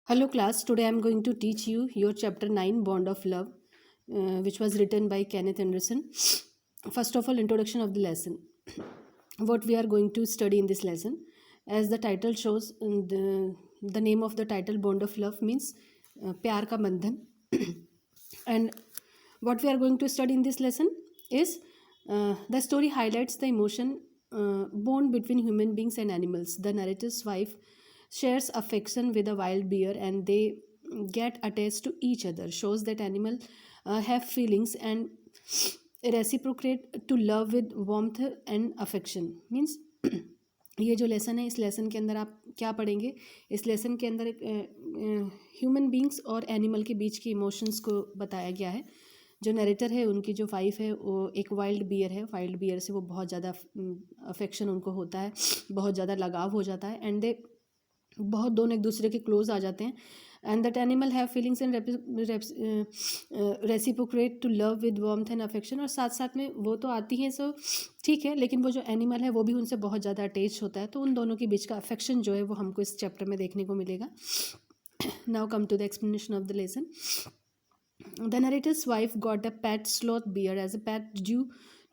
Hello class, today I am going to teach you your chapter 9 Bond of Love, which was written by Kenneth Anderson. First of all, introduction of the lesson. What we are going to study in this lesson, as the title shows, the name of the title Bond of Love means प्यार का बंधन. And what we are going to study in this lesson is the story highlights the emotion bond between human beings and animals. The narrator's wife shares affection with a wild bear and they get attached to each other, shows that animals have feelings and reciprocate to love with warmth and affection. Means ये जो lesson है, इस lesson के अंदर आप क्या पढ़ेंगे? इस लेसन के अंदर ह्यूमन बींग्स और एनिमल के बीच की इमोशंस को बताया गया है. जो नरेटर है, उनकी जो वाइफ है, वो एक वाइल्ड बियर है. वाइल्ड बियर से वो बहुत ज़्यादा अफेक्शन उनको होता है, बहुत ज़्यादा लगाव हो जाता है एंड दे बहुत दोनों एक दूसरे के क्लोज आ जाते हैं. And that animal have feelings and reciprocate to love with warmth and affection. और साथ साथ में वो तो आती हैं, सो ठीक है, लेकिन वो जो एनिमल है वो भी उनसे बहुत ज़्यादा अटैच होता है. तो उन दोनों के बीच का अफेक्शन जो है वो हमको इस चैप्टर में देखने को मिलेगा. Now come to the explanation of the lesson. The narrator's wife got a pet sloth bear as a pet due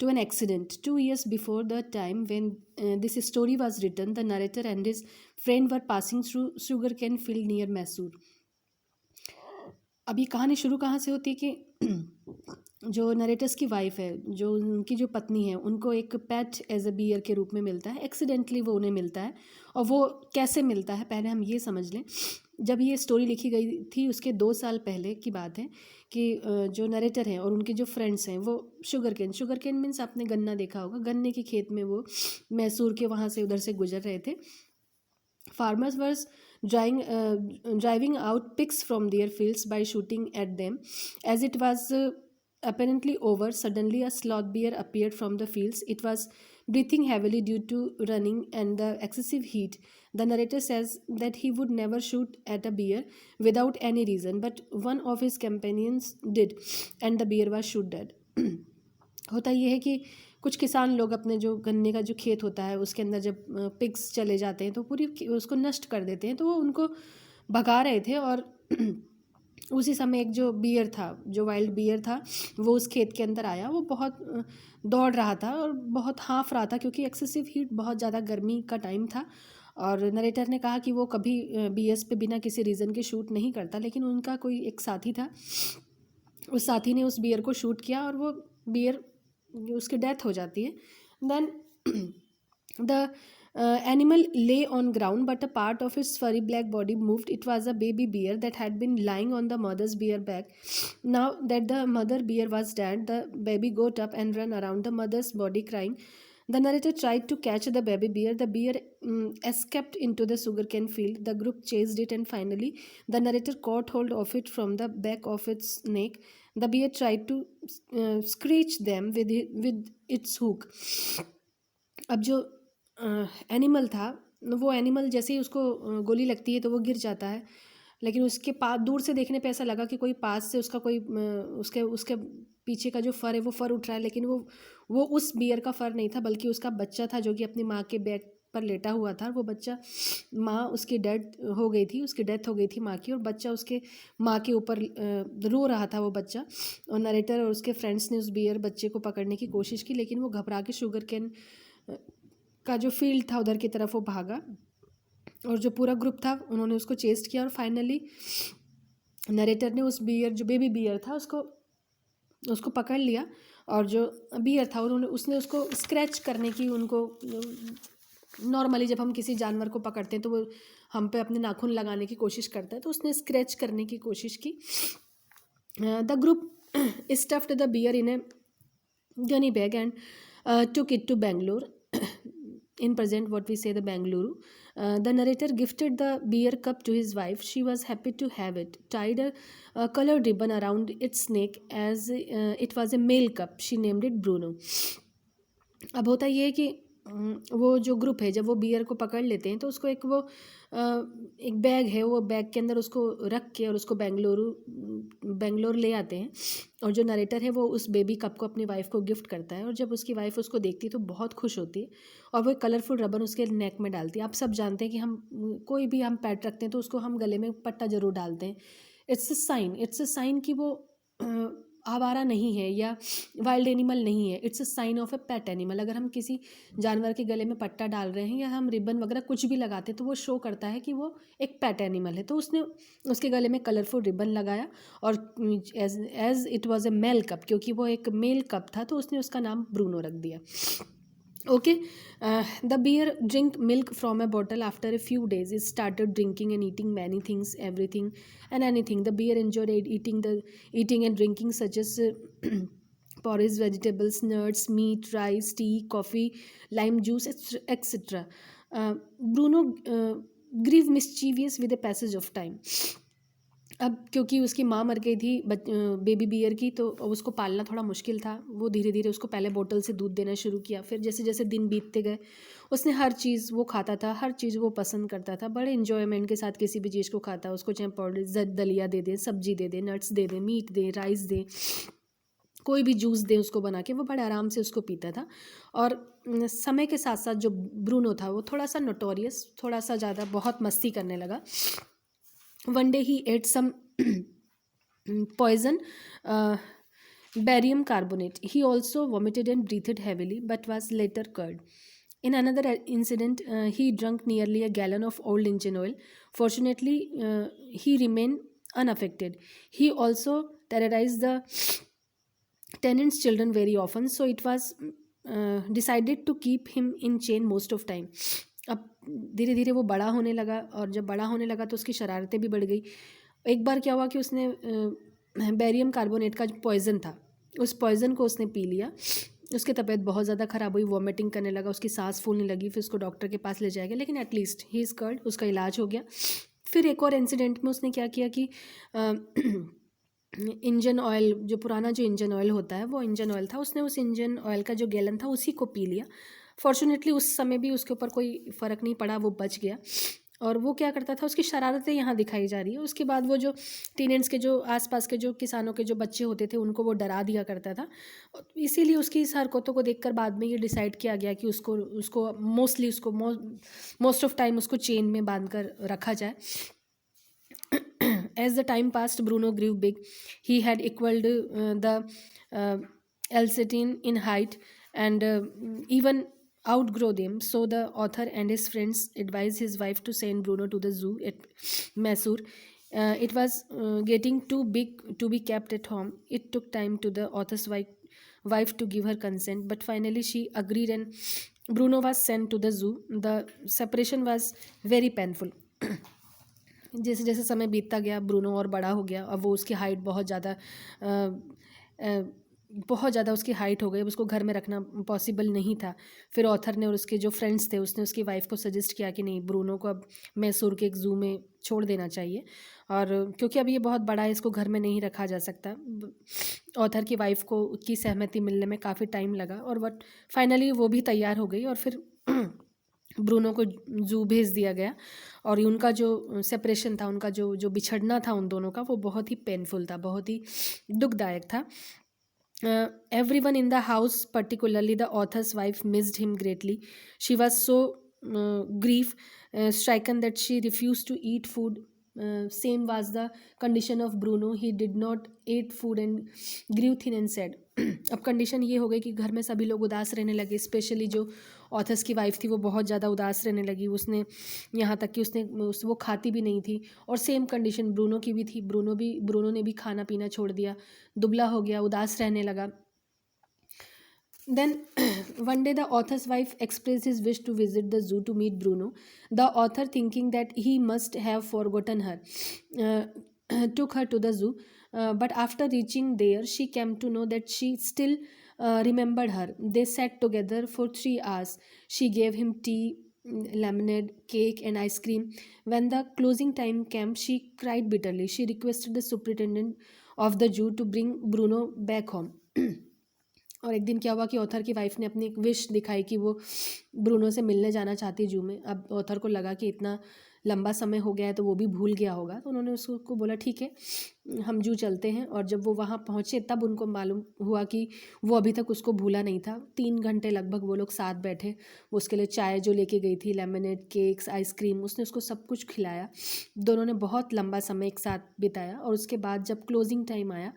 to an accident. 2 years before the time when this story was written, the narrator and his friend were passing through sugarcane field near Mysore. अब ये कहानी शुरू कहाँ से होती है कि जो नरेटर्स की वाइफ है, जो उनकी जो पत्नी है, उनको एक पेट एज अ बियर के रूप में मिलता है. एक्सीडेंटली वो उन्हें मिलता है. और वो कैसे मिलता है, पहले हम ये समझ लें. जब ये स्टोरी लिखी गई थी उसके 2 साल पहले की बात है कि जो नरेटर हैं और उनके जो फ्रेंड्स हैं वो शुगर केन मीन्स आपने गन्ना देखा होगा, गन्ने के खेत में वो मैसूर के वहाँ से उधर से गुजर रहे थे. Farmers were driving out pigs from their fields by shooting at them. As it was apparently over, suddenly a sloth bear appeared from the fields. It was breathing heavily due to running and the excessive heat. The narrator says that he would never shoot at a bear without any reason, but one of his companions did, and the bear was shot dead. होता ये है कि कुछ किसान लोग अपने जो गन्ने का जो खेत होता है उसके अंदर जब पिग्स चले जाते हैं तो पूरी उसको नष्ट कर देते हैं. तो वो उनको भगा रहे थे और उसी समय एक जो बियर था, जो वाइल्ड बियर था, वो उस खेत के अंदर आया. वो बहुत दौड़ रहा था और बहुत हाँफ रहा था क्योंकि एक्सेसिव हीट, बहुत ज़्यादा गर्मी का टाइम था. और नरेटर ने कहा कि वो कभी बीएस पे बिना किसी रीज़न के शूट नहीं करता, लेकिन उनका कोई एक साथी था, उस साथी ने उस बियर को शूट किया और वो बियर उसकी डेथ हो जाती है. Then the animal lay on ground but a part of its furry black body moved. It was a baby bear that had been lying on the mother's bear back. Now that the mother bear was dead, the baby got up and ran around the mother's body crying. The narrator tried to catch the baby bear. The bear escaped into the sugarcane field. The group chased it and finally the narrator caught hold of it from the back of its neck. The bear tried to scratch them with its hook. अब जो animal था, वो animal जैसे ही उसको गोली लगती है तो वो गिर जाता है, लेकिन उसके पास दूर से देखने पे ऐसा लगा कि कोई पास से उसका कोई उसके उसके पीछे का जो फ़र है वो फ़र उठ रहा है, लेकिन वो उस बियर का फ़र नहीं था, बल्कि उसका बच्चा था जो कि अपनी माँ के बैक पर लेटा हुआ था. वो बच्चा, माँ उसकी डेथ हो गई थी माँ की, और बच्चा उसके माँ के ऊपर रो रहा था वो बच्चा. और नरेटर और उसके फ्रेंड्स ने उस बियर बच्चे को पकड़ने की कोशिश की, लेकिन वो घबरा के शुगर कैन का जो फील्ड था उधर की तरफ वो भागा. और जो पूरा ग्रुप था उन्होंने उसको चेस्ट किया और फाइनली नरेटर ने उस बियर, जो बेबी बियर था, उसको पकड़ लिया. और जो बियर था उसने उसको स्क्रैच करने की, उनको नॉर्मली जब हम किसी जानवर को पकड़ते हैं तो वो हम पे अपने नाखून लगाने की कोशिश करता है, तो उसने स्क्रैच करने की कोशिश की. The group stuffed the bear in a gunny bag and took it to Bangalore. In present what we say the Bangalore. The narrator gifted the beer cup to his wife. She was happy to have it, tied a colored ribbon around its neck as it was a male cup. She named it Bruno. अब होता ये है कि वो जो group है जब वो बियर को पकड़ लेते हैं तो उसको एक बैग है, वो बैग के अंदर उसको रख के और उसको बेंगलोर ले आते हैं। और जो नरेटर है वो उस बेबी कप को अपनी वाइफ को गिफ्ट करता है, और जब उसकी वाइफ उसको देखती है तो बहुत खुश होती है और वो एक कलरफुल रबन उसके नेक में डालती है। आप सब जानते हैं कि कोई भी हम पेट रखते हैं तो उसको हम गले में पट्टा जरूर डालते हैं। इट्स अ साइन कि वो आवारा नहीं है या वाइल्ड एनिमल नहीं है। It's a sign of a pet animal. अगर हम किसी जानवर के गले में पट्टा डाल रहे हैं या हम रिबन वगैरह कुछ भी लगाते हैं तो वो शो करता है कि वो एक पेट एनिमल है। तो उसने उसके गले में कलरफुल रिबन लगाया, और as it was a male cup, क्योंकि वो एक मेल कप था तो उसने उसका नाम ब्रूनो रख दिया। Okay, the bear drink milk from a bottle. After a few days, it started drinking and eating many things, everything and anything. The bear enjoyed eating and drinking such as porridge, vegetables, nuts, meat, rice, tea, coffee, lime juice, etc. Bruno grew mischievous with the passage of time. अब क्योंकि उसकी माँ मर गई थी baby beer की, तो उसको पालना थोड़ा मुश्किल था। वो धीरे धीरे उसको पहले बोतल से दूध देना शुरू किया, फिर जैसे जैसे दिन बीतते गए उसने हर चीज़ वो खाता था, हर चीज़ वो पसंद करता था, बड़े इन्जॉयमेंट के साथ किसी भी चीज़ को खाता। उसको चाहे पाउडर दलिया दे दें, सब्जी दे दें, नट्स दे दें, मीट दें, राइस दें, कोई भी जूस दें उसको बना के, वो बड़े आराम से उसको पीता था। और समय के साथ साथ जो ब्रूनो था वो थोड़ा सा नोटोरियस, थोड़ा सा ज़्यादा बहुत मस्ती करने लगा। One day he ate some poison, barium carbonate. He also vomited and breathed heavily, but was later cured. In another incident, he drank nearly a gallon of old engine oil. Fortunately, he remained unaffected. He also terrorized the tenants' children very often, so it was decided to keep him in chain most of time. अब धीरे धीरे वो बड़ा होने लगा, और जब बड़ा होने लगा तो उसकी शरारतें भी बढ़ गई। एक बार क्या हुआ कि उसने बेरियम कार्बोनेट का जो पॉइज़न था उस पॉइज़न को उसने पी लिया। उसकी तबीयत बहुत ज़्यादा ख़राब हुई, वॉमिटिंग करने लगा, उसकी सांस फूलने लगी। फिर उसको डॉक्टर के पास ले जाया गया, लेकिन एटलीस्ट ही इज़ कर्ड, उसका इलाज हो गया। फिर एक और इंसिडेंट में उसने क्या किया कि इंजन ऑयल, जो पुराना जो इंजन ऑयल होता है वो इंजन ऑयल था, उसने उस इंजन ऑयल का जो गैलन था उसी को पी लिया। फॉर्चुनेटली उस समय भी उसके ऊपर कोई फ़र्क नहीं पड़ा, वो बच गया। और वो क्या करता था, उसकी शरारतें यहाँ दिखाई जा रही है। उसके बाद वो जो टेनेंट्स के जो आसपास के जो किसानों के जो बच्चे होते थे उनको वो डरा दिया करता था। इसीलिए उसकी इस हरकतों को देखकर बाद में ये डिसाइड किया गया कि उसको मोस्ट ऑफ टाइम उसको चेन में बांध कर रखा जाए। As the time passed, Bruno grew big. He had equaled Elsetine in height and even outgrow them. So the author and his friends advised his wife to send Bruno to the zoo at Mysore. It was getting too big to be kept at home. It took time to the author's wife to give her consent, but finally she agreed and Bruno was sent to the zoo. The separation was very painful. जैसे जैसे समय बीतता गया Bruno और बड़ा हो गया। अब वो उसकी हाइट बहुत ज़्यादा उसकी हाइट हो गई, अब उसको घर में रखना पॉसिबल नहीं था। फिर ऑथर ने और उसके जो फ्रेंड्स थे उसने उसकी वाइफ को सजेस्ट किया कि नहीं, ब्रूनो को अब मैसूर के एक ज़ू में छोड़ देना चाहिए, और क्योंकि अब ये बहुत बड़ा है, इसको घर में नहीं रखा जा सकता। ऑथर की वाइफ को की सहमति मिलने में काफ़ी टाइम लगा, और वट फाइनली वो भी तैयार हो गई, और फिर ब्रूनो को जू भेज दिया गया। और उनका जो सेपरेशन था, उनका जो बिछड़ना था उन दोनों का, वो बहुत ही पेनफुल था, बहुत ही दुखदायक था। Everyone in the house, particularly the author's wife, missed him greatly. She was so stricken that she refused to eat food. Same was the condition of Bruno. He did not eat food and grew thin and sad. अब condition ये हो गई कि घर में सभी लोग उदास रहने लगे, स्पेशली जो ऑथर्स की वाइफ थी वो बहुत ज़्यादा उदास रहने लगी। उसने यहाँ तक कि वो खाती भी नहीं थी, और सेम कंडीशन ब्रूनो की भी थी। ब्रूनो ने भी खाना पीना छोड़ दिया, दुबला हो गया, उदास रहने लगा। Then one day the author's wife expressed his wish to visit the zoo to meet Bruno. The author, thinking that he must have forgotten her, took her to the zoo. But after reaching there, she came to know that she still remembered her. They sat together for 3 hours. She gave him tea, lemonade, cake, and ice cream. When the closing time came, she cried bitterly. She requested the superintendent of the zoo to bring Bruno back home. और एक दिन क्या हुआ कि author की wife ने अपनी एक विश दिखाई कि वो ब्रूनो से मिलने जाना चाहती जू में। अब ऑथर को लगा कि इतना लंबा समय हो गया है तो वो भी भूल गया होगा, तो उन्होंने उसको बोला ठीक है हम जू चलते हैं। और जब वो वहाँ पहुँचे तब उनको मालूम हुआ कि वो अभी तक उसको भूला नहीं था। 3 घंटे लगभग वो लोग साथ बैठे। वो उसके लिए चाय जो लेके गई थी, लेमनेड, केक्स, आइसक्रीम, उसने उसको सब कुछ खिलाया। दोनों ने बहुत लंबा समय एक साथ बिताया। और उसके बाद जब क्लोजिंग टाइम आया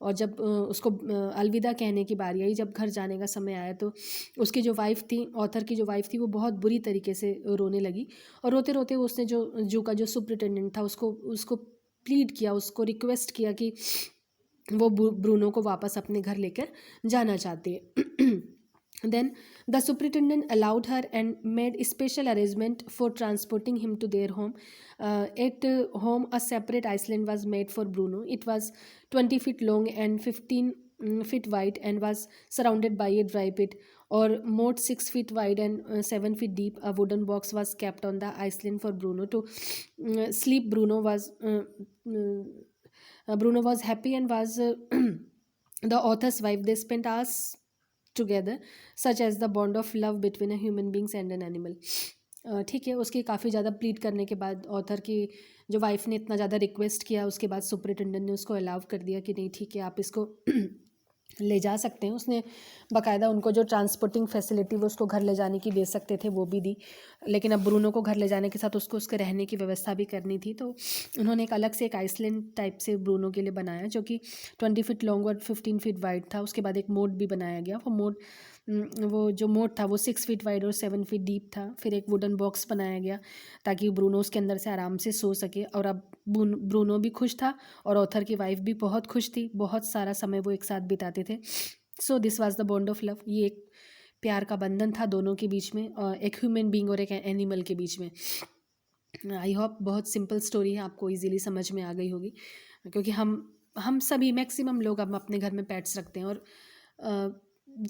और जब उसको अलविदा कहने की बारी आई, जब घर जाने का समय आया, तो उसकी जो वाइफ़ थी, ऑथर की जो वाइफ़ थी, वो बहुत बुरी तरीके से रोने लगी। और रोते रोते उसने जो जू का जो सुपरिटेंडेंट था उसको उसको प्लीड किया, उसको रिक्वेस्ट किया कि वो ब्रूनो को वापस अपने घर लेकर जाना चाहती है। Then the superintendent allowed her and made special arrangement for transporting him to their home. At home, a separate island was made for Bruno. It was 20 feet long and 15 feet wide and was surrounded by a dry pit, or moat 6 feet wide and 7 feet deep. A wooden box was kept on the island for Bruno to sleep. Bruno was happy and was the author's wife. They spent hours together, such as the bond of love between a human beings and an animal. ठीक है, उसकी काफ़ी ज़्यादा plead करने के बाद author की जो वाइफ ने इतना ज़्यादा रिक्वेस्ट किया, उसके बाद सुपरिटेंडेंट ने उसको अलाउ कर दिया कि नहीं ठीक है आप इसको ले जा सकते हैं। उसने बाकायदा उनको जो ट्रांसपोर्टिंग फैसिलिटी वो उसको घर ले जाने की दे सकते थे वो भी दी, लेकिन अब ब्रूनो को घर ले जाने के साथ उसको उसके रहने की व्यवस्था भी करनी थी। तो उन्होंने एक अलग से एक आइसलैंड टाइप से ब्रूनो के लिए बनाया जो कि 20 फीट लॉन्ग और 15 फीट वाइड था। उसके बाद एक मोड भी बनाया गया। वो जो मोड था वो 6 फीट वाइड और 7 फीट डीप था। फिर एक वुडन बॉक्स बनाया गया ताकि ब्रूनो उसके अंदर से आराम से सो सके। और अब ब्रूनो भी खुश था और ऑथर की वाइफ भी बहुत खुश थी। बहुत सारा समय वो एक साथ बिताते थे। So this was the bond of love. ये एक प्यार का बंधन था दोनों के बीच में, और एक ह्यूमन बींग और एक एनिमल के बीच में। आई होप बहुत सिंपल स्टोरी है, आपको इजीली समझ में आ गई होगी, क्योंकि हम सभी मैक्सिमम लोग अब अपने घर में पेट्स रखते हैं। और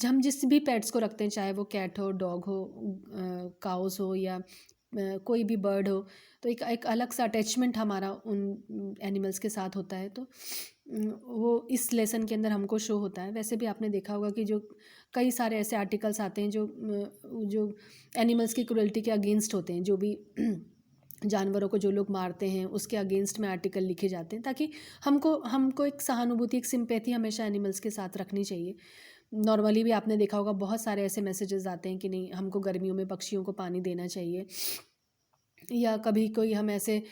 हम जिस भी पेट्स को रखते हैं, चाहे वो कैट हो, डॉग हो, काउस हो या कोई भी बर्ड हो, तो एक अलग सा अटैचमेंट हमारा उन एनिमल्स के साथ होता है। तो वो इस लेसन के अंदर हमको शो होता है। वैसे भी आपने देखा होगा कि जो कई सारे ऐसे आर्टिकल्स आते हैं जो एनिमल्स की क्रुएल्टी के अगेंस्ट होते हैं। जो भी जानवरों को जो लोग मारते हैं उसके अगेंस्ट में आर्टिकल लिखे जाते हैं, ताकि हमको एक सहानुभूति, एक सिंपैथी हमेशा एनिमल्स के साथ रखनी चाहिए। नॉर्मली भी आपने देखा होगा बहुत सारे ऐसे मैसेजेस आते हैं कि नहीं हमको गर्मियों में पक्षियों को पानी देना चाहिए, या कभी कोई हम ऐसे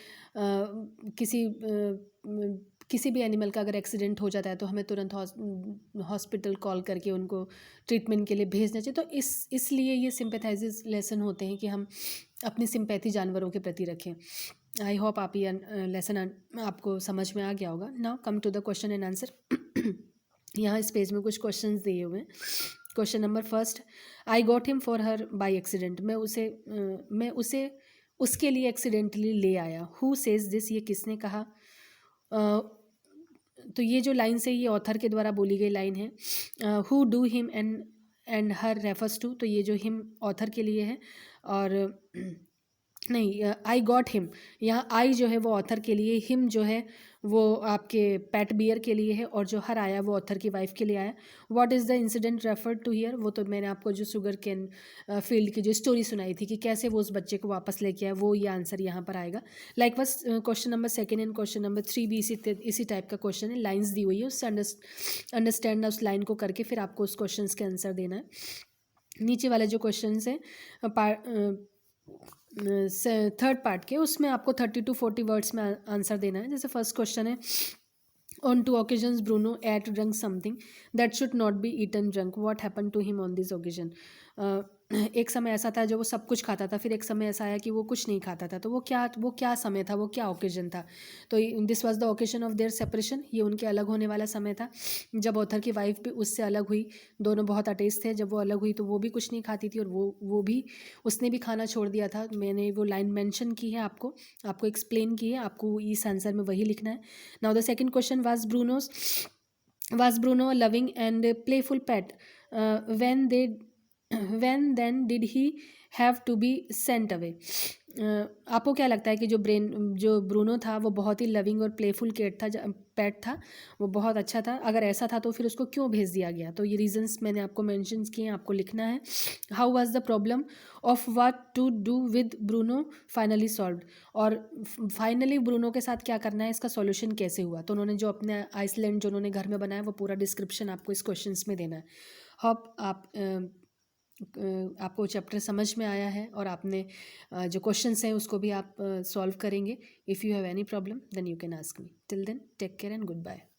किसी भी एनिमल का अगर एक्सीडेंट हो जाता है तो हमें तुरंत हॉस्पिटल कॉल करके उनको ट्रीटमेंट के लिए भेजना चाहिए। तो इसलिए ये सिंपैथाइजेस लेसन होते हैं कि हम अपनी सिंपैथी जानवरों के प्रति रखें। आई होप आप ये लेसन आपको समझ में आ गया होगा। Now come to the question and answer. यहाँ इस पेज में कुछ क्वेश्चंस दिए हुए हैं। Question number first, I got him for her by accident. मैं उसे उसके लिए एक्सीडेंटली ले आया। हु सेज दिस, ये किसने कहा। तो ये जो लाइन से ये ऑथर के द्वारा बोली गई लाइन है। Who do him and her refers to, तो ये जो हिम ऑथर के लिए है। और नहीं, आई गॉट हिम, यहाँ आई जो है वो ऑथर के लिए, हिम जो है वो आपके पैट बियर के लिए है, और जो हर आया वो ऑथर की वाइफ के लिए आया। What is the incident referred to here, वो तो मैंने आपको जो शुगर कैन फील्ड की जो स्टोरी सुनाई थी कि कैसे वो उस बच्चे को वापस लेके आया, वो ये आंसर यहाँ पर आएगा। लाइक बस question number 2 and question number 3 भी इसी टाइप का क्वेश्चन है। लाइन्स दी हुई है, उससे अंडरस्टैंड उस लाइन को करके फिर आपको उस क्वेश्चन के आंसर देना है। नीचे वाले जो क्वेश्चन है थर्ड पार्ट के, उसमें आपको 30 to 40 वर्ड्स में आंसर देना है। जैसे फर्स्ट क्वेश्चन है, on 2 occasions Bruno ate drunk something that should not be eaten drunk, what happen to him on this occasion. एक समय ऐसा था जो वो सब कुछ खाता था, फिर एक समय ऐसा आया कि वो कुछ नहीं खाता था। तो वो क्या समय था, वो क्या ओकेजन था। तो this was the occasion of their separation, ये उनके अलग होने वाला समय था। जब ऑथर की वाइफ भी उससे अलग हुई, दोनों बहुत अटैच थे। जब वो अलग हुई तो वो भी कुछ नहीं खाती थी और वो भी उसने भी खाना छोड़ दिया था। मैंने वो लाइन मेंशन की है, आपको एक्सप्लेन की है, आपको इस आंसर में वही लिखना है। Now the second question, was Bruno loving and playful pet when then did he have to be sent away। आपको क्या लगता है कि जो ब्रूनो था वो बहुत ही लविंग और प्लेफुल पेट था, वो बहुत अच्छा था, अगर ऐसा था तो फिर उसको क्यों भेज दिया गया? तो ये रीजंस मैंने आपको मेंशंस किए हैं, आपको लिखना है। How was the problem of what to do with Bruno finally solved, और फाइनली ब्रूनो के साथ क्या करना है, इसका सॉल्यूशन कैसे हुआ? तो उन्होंने जो अपने आइसलैंड जो उन्होंने घर में बनाया वो पूरा डिस्क्रिप्शन आपको इस क्वेश्चंस में देना है। होप आपको चैप्टर समझ में आया है और आपने जो क्वेश्चंस हैं उसको भी आप सॉल्व करेंगे। If you have any problem then you can ask me. Till then take care and good bye.